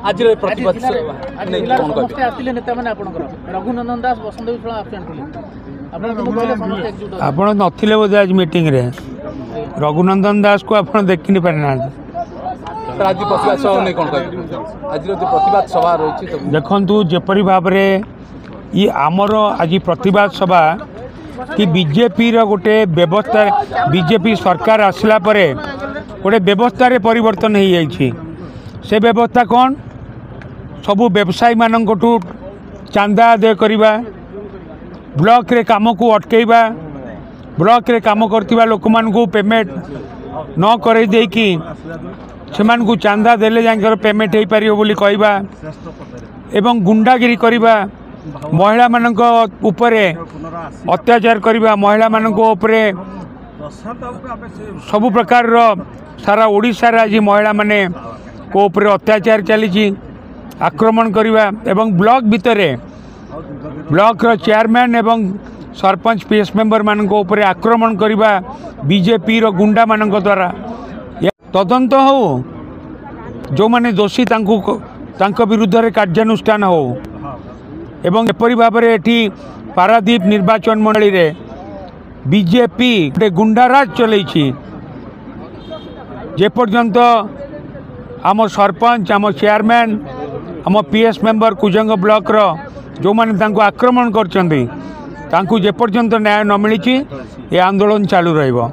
आज रघुनंदन दास बसंत विश्वास आपण नथिले बोधे आज मीटिंग रे रघुनंदन दास को आप देखी नहीं पारे ना आज प्रतिवाद सभा नहीं कौन आज प्रतिवाद सभा रही देखु जपरी भाव में ये आमर आज प्रतिवाद सभा कि बीजेपी गोटे व्यवस्था बीजेपी सरकार आसला परे गोटे व्यवस्था रे परिवर्तन हो जाइए से व्यवस्था कौन सबू व्यवसायी मानू चांदा आदाय करवा ब्लॉक रे काम को अटकेबा ब्लॉक रे काम करथिबा लोक मान को पेमेंट न करे दे कि सेमान को चांदा देले जांकर पेमेंट हो पारियो बोली कहबा एवं गुंडागिरी करवा महिला मानक उपरे अत्याचार करवा महिला मानक उपरे सबु प्रकार रो सारा ओडिशा रे आज महिला माने को उपरे अत्याचार चली आक्रमण करवा एवं ब्लॉक भितरे ब्लॉक रो चेयरमैन एवं सरपंच पीएस मेंबर मान उपरे आक्रमण करवा बीजेपी रो गुंडा मान द्वारा तदंत हो जो माने दोषी तांको विरुद्ध रे कार्यानुष्ठान हो एवं एपरी भाव में एटी पारादीप निर्वाचन मंडली रे बीजेपी गोटे गुंडाराज चलई जेपर्यंत आम सरपंच आम चेयरमैन आम पीएस मेंबर कुजंग ब्लॉक रो जो माने तांको आक्रमण करचंदी तांको जेपर्यंत न्याय न मिली ये आंदोलन चालू रहिबो।